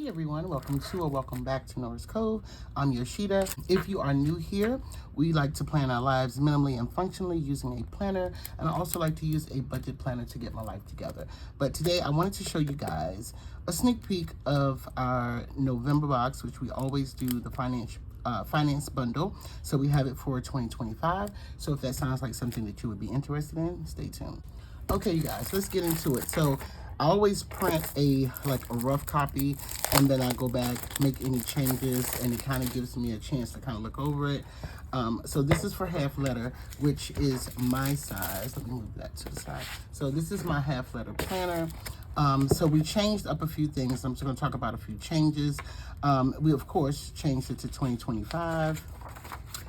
Hi everyone, welcome to or welcome back to NorasCove. I'm Yoshida. If you are new here, we like to plan our lives minimally and functionally using a planner, and I also like to use a budget planner to get my life together. But today I wanted to show you guys a sneak peek of our November box, which we always do the finance bundle. So we have it for 2025. So if that sounds like something that you would be interested in, stay tuned. Okay, you guys, let's get into it. So I always print a rough copy, and then I go back, make any changes, and it kind of gives me a chance to kind of look over it. So this is for half letter, which is my size. Let me move that to the side. So this is my half letter planner. So we changed up a few things. I'm just going to talk about a few changes. We of course changed it to 2025,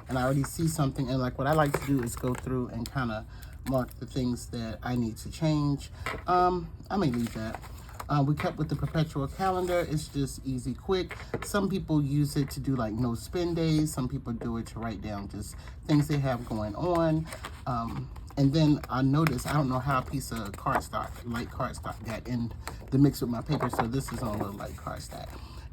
and I already see something. And like what I like to do is go through and kind of mark the things that I need to change. I may leave that. We kept with the perpetual calendar. It's just easy, quick. Some people use it to do like no spend days. Some people do it to write down just things they have going on. And then I noticed, I don't know how a piece of cardstock, light cardstock, got in the mix with my paper, so this is on a little light cardstock.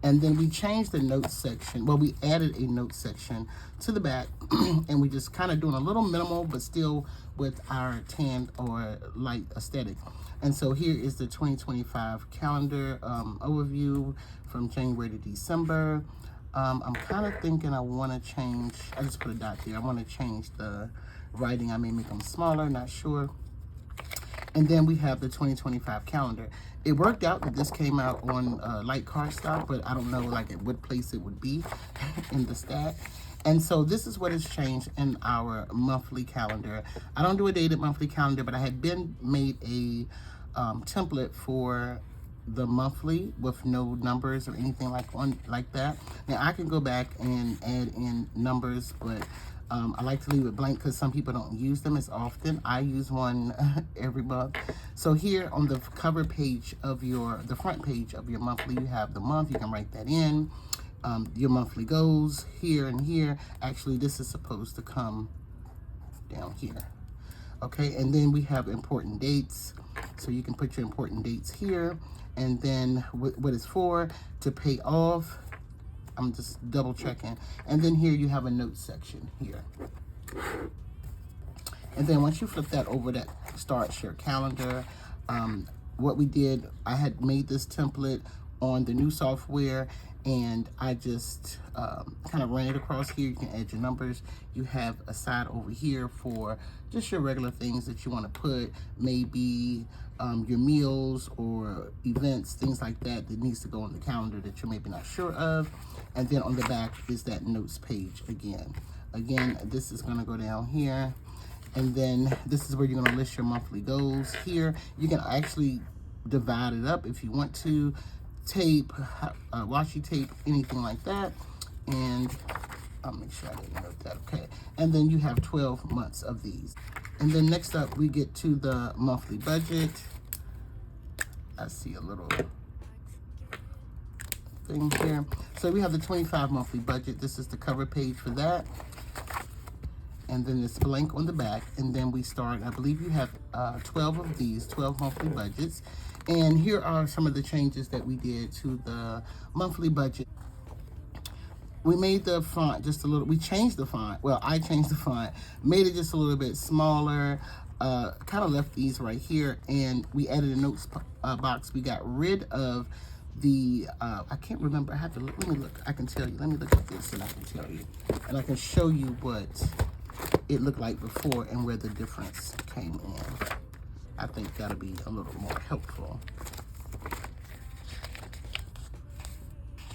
And then we changed the notes section. Well, we added a notes section to the back, and we just kind of doing a little minimal, but still with our tan or light aesthetic. And so here is the 2025 calendar overview from January to December. I'm kind of thinking I want to change, I just put a dot there. I want to change the writing. I may make them smaller, not sure. And then we have the 2025 calendar. It worked out that this came out on light cardstock, but I don't know like at what place it would be in the stack. And so this is what has changed in our monthly calendar. I don't do a dated monthly calendar, but I had made a template for the monthly with no numbers or anything like that. Now I can go back and add in numbers, but I like to leave it blank because some people don't use them as often. I use one every month. So here on the cover page of the front page of your monthly, you have the month. You can write that in. Your monthly goals here and here. Actually, this is supposed to come down here. Okay, and then we have important dates. So you can put your important dates here. And then what it's for, to pay off. I'm just double checking. And then here you have a notes section here. And then once you flip that over, that starts your calendar. What we did, I had made this template on the new software, and I just kind of ran it across here. You can add your numbers. You have a side over here for just your regular things that you want to put, maybe your meals or events, things like that needs to go on the calendar that you're maybe not sure of. And then on the back is that notes page again. Again, this is going to go down here. And then this is where you're going to list your monthly goals here. You can actually divide it up if you want to. Tape, washi tape, anything like that. And I'll make sure I didn't note that. Okay. And then you have 12 months of these. And then next up, we get to the monthly budget. I see a little thing here. So we have the 25 monthly budget. This is the cover page for that. And then it's blank on the back. And then we start, I believe you have 12 of these, 12 monthly budgets. And here are some of the changes that we did to the monthly budget. We made the font just a little, we changed the font. Well, I changed the font, made it just a little bit smaller, kind of left these right here, and we added a notes box. We got rid of the, I can't remember, I have to look, let me look, I can tell you, let me look at this and I can tell you. And I can show you what it looked like before and where the difference came in. I think that'll be a little more helpful.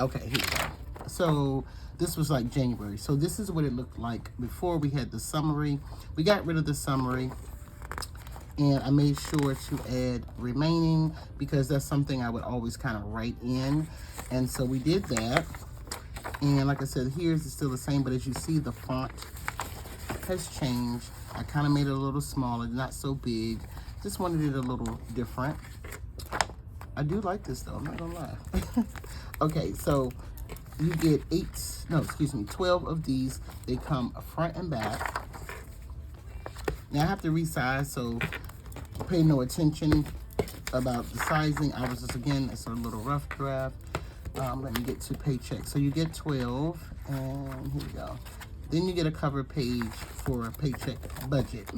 Okay, here we go. So this was like January. So this is what it looked like before. We had the summary. We got rid of the summary, and I made sure to add remaining because that's something I would always kind of write in. And so we did that. And like I said, here's it's still the same, but as you see, the font has changed. I kind of made it a little smaller, not so big. Just wanted it a little different. I do like this though, I'm not gonna lie. Okay, so you get 12 of these. They come front and back. Now I have to resize, so pay no attention about the sizing. I was just, again, it's a little rough draft. Let me get to paycheck. So you get 12, and here we go. Then you get a cover page for paycheck budget.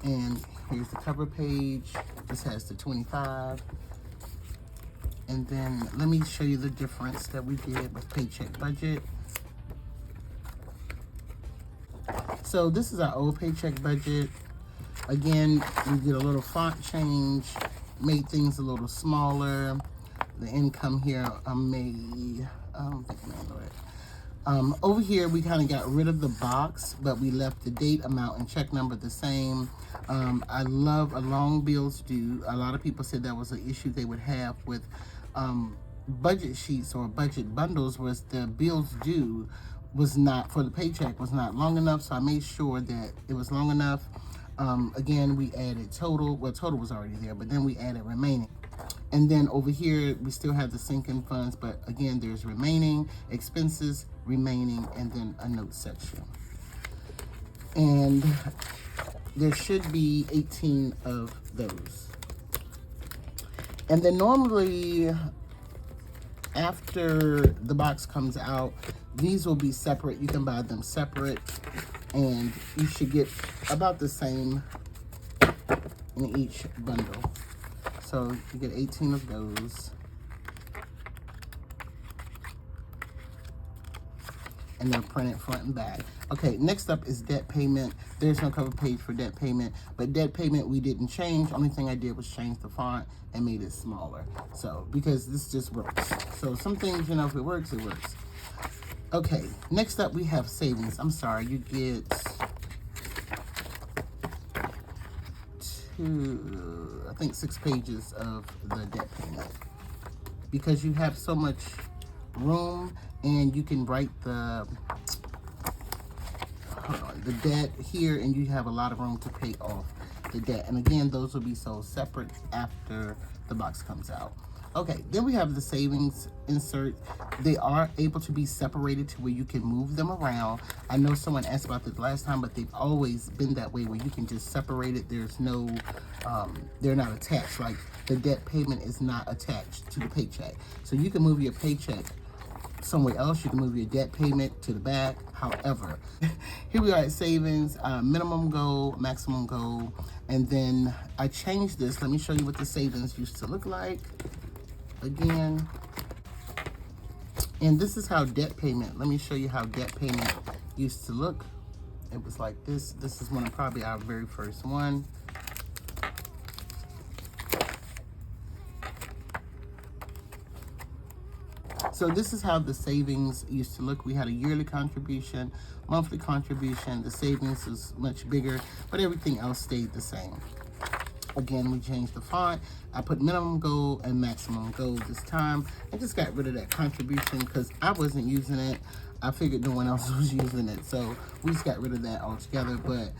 And here's the cover page. This has the 25. And then let me show you the difference that we did with paycheck budget. So this is our old paycheck budget. Again, we did a little font change, made things a little smaller. The income here I made, I don't think I know it. Over here, we kind of got rid of the box, but we left the date, amount, and check number the same. I love a long bills due. A lot of people said that was an issue they would have with budget sheets or budget bundles, was the bills due was not, for the paycheck, was not long enough. So I made sure that it was long enough. Again, we added total. Well, total was already there, but then we added remaining. And then over here, we still have the sinking funds, but again, there's remaining, expenses, remaining, and then a note section. And there should be 18 of those. And then normally, after the box comes out, these will be separate. You can buy them separate, and you should get about the same in each bundle. So you get 18 of those. And they're printed front and back. Okay, next up is debt payment. There's no cover page for debt payment, but debt payment we didn't change. Only thing I did was change the font and made it smaller. So, because this just works. So some things, you know, if it works, it works. Okay, next up we have savings. I'm sorry, you get I think 6 pages of the debt payment, because you have so much room, and you can write the debt here, and you have a lot of room to pay off the debt. And again, those will be sold separate after the box comes out. Okay, then we have the savings insert. They are able to be separated to where you can move them around. I know someone asked about this last time, but they've always been that way, where you can just separate it. There's no, they're not attached. Like the debt payment is not attached to the paycheck. So you can move your paycheck somewhere else. You can move your debt payment to the back. However, here we are at savings, minimum goal, maximum goal. And then I changed this. Let me show you what the savings used to look like again. And this is how debt payment, let me show you how debt payment used to look. It was like this. This is one of probably our very first one. So this is how the savings used to look. We had a yearly contribution, monthly contribution. The savings was much bigger, but everything else stayed the same. Again, we changed the font. I put minimum goal and maximum goal this time. I just got rid of that contribution because I wasn't using it. I figured no one else was using it. So we just got rid of that altogether, but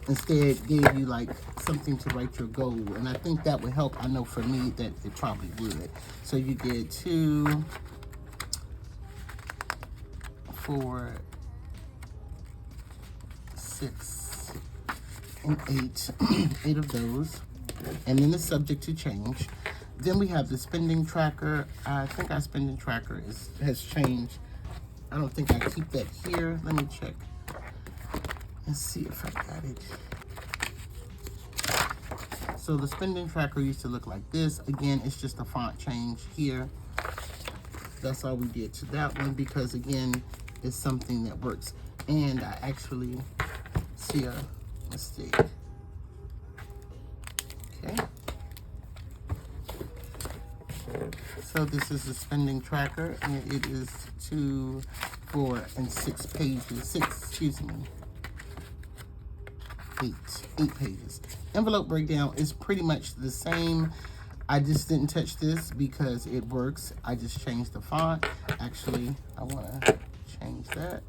instead gave you like something to write your goal. And I think that would help. I know for me that it probably would. So you get 2, 4, 6, and 8. 8 of those. And then it's subject to change. Then we have the spending tracker. I think our spending tracker has changed. I don't think I keep that here. Let me check. Let's see if I got it. So the spending tracker used to look like this. Again, it's just a font change here. That's all we did to that one, because again, it's something that works. And I actually see a mistake. Okay. So this is the spending tracker, and it is 2, 4, and 6 pages. 8 pages. Envelope breakdown is pretty much the same. I just didn't touch this because it works. I just changed the font. Actually, I want to change that.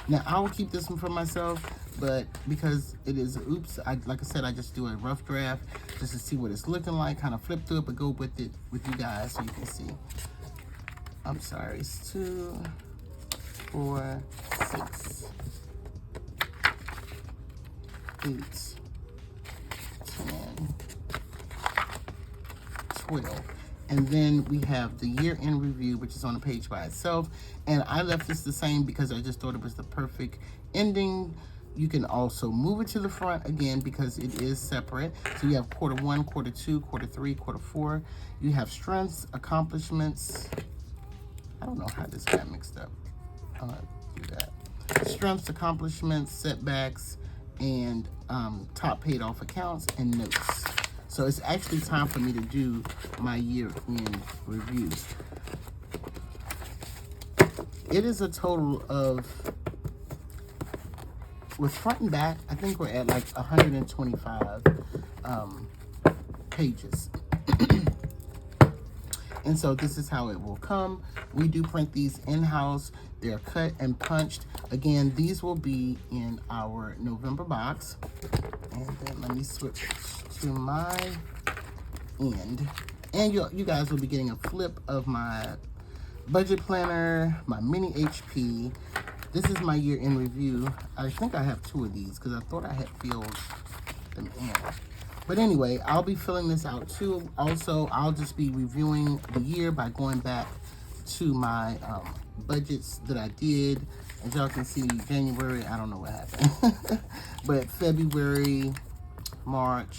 Now, I will keep this one for myself, but because it is oops, like I said, I just do a rough draft just to see what it's looking like, kind of flip through it, but go with it with you guys so you can see. I'm sorry, it's 2, 4, 6, 8, 10, 12. And then we have the year-end review, which is on the page by itself. And I left this the same because I just thought it was the perfect ending. You can also move it to the front again because it is separate. So you have quarter 1, quarter 2, quarter 3, quarter 4. You have strengths, accomplishments. I don't know how this got mixed up. I'm gonna do that. Strengths, accomplishments, setbacks, and top paid off accounts and notes. So it's actually time for me to do my year-end review. It is a total of, with front and back, I think we're at like 125 pages. And so this is how it will come. We do print these in-house. They're cut and punched. Again, these will be in our November box. And then let me switch to my end. And you guys will be getting a flip of my budget planner, my mini HP. This is my year-end review. I think I have 2 of these because I thought I had filled them in. But anyway, I'll be filling this out too. Also, I'll just be reviewing the year by going back to my budgets that I did. As y'all can see, January, I don't know what happened. But February, March,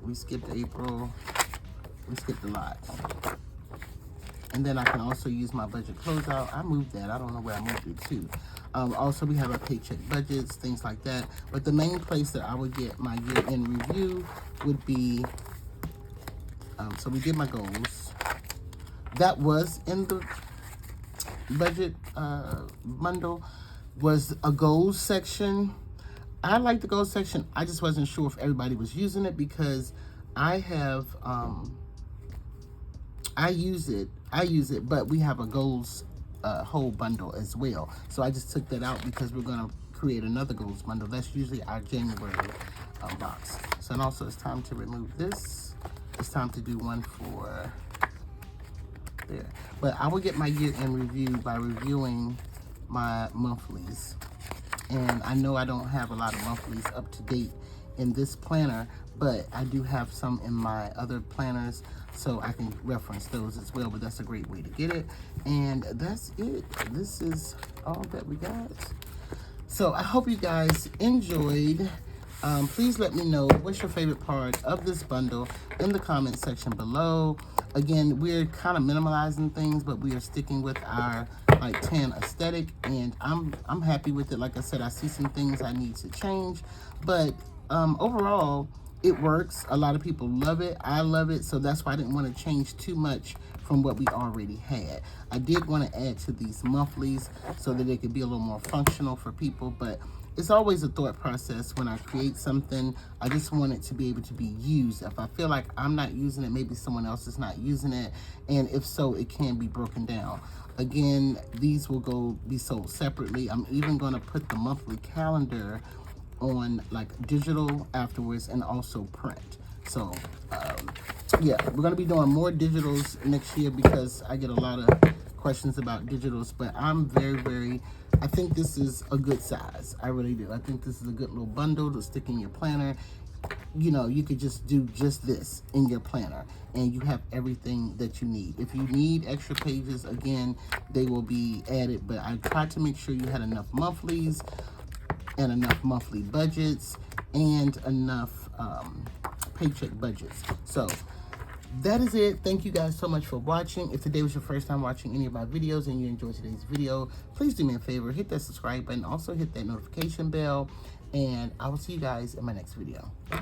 we skipped April, we skipped a lot. And then I can also use my budget closeout. I moved that, I don't know where I moved it to. Also, we have our paycheck budgets, things like that. But the main place that I would get my year-end review would be, so we did my goals. That was in the budget bundle, was a goals section. I like the goals section. I just wasn't sure if everybody was using it because I have, I use it, but we have a goals whole bundle as well. So I just took that out because we're gonna create another goals bundle. That's usually our January box. So, and also it's time to remove this. It's time to do one for there. But I will get my year-end review by reviewing my monthlies. And I know I don't have a lot of monthlies up to date in this planner, but I do have some in my other planners, so I can reference those as well. But that's a great way to get it. And that's it. This is all that we got. So I hope you guys enjoyed. Please let me know what's your favorite part of this bundle in the comment section below. Again, we're kind of minimalizing things, but we are sticking with our like 10 aesthetic, and I'm happy with it. Like I said, I see some things I need to change, but overall it works. A lot of people love it. I love it, so that's why I didn't want to change too much from what we already had. I did want to add to these monthlies so that they could be a little more functional for people, but it's always a thought process when I create something. I just want it to be able to be used. If I feel like I'm not using it, maybe someone else is not using it, and if so, it can be broken down. Again, these will be sold separately. I'm even going to put the monthly calendar on like digital afterwards and also print. So yeah, we're going to be doing more digitals next year because I get a lot of questions about digitals, but I'm I think this is a good size. I really do. I think this is a good little bundle to stick in your planner. You know, you could just do just this in your planner and you have everything that you need. If you need extra pages, again, they will be added, but I tried to make sure you had enough monthlies and enough monthly budgets and enough paycheck budgets. So that is it. Thank you guys so much for watching. If today was your first time watching any of my videos and you enjoyed today's video, please do me a favor, hit that subscribe button, also hit that notification bell, and I will see you guys in my next video. Bye.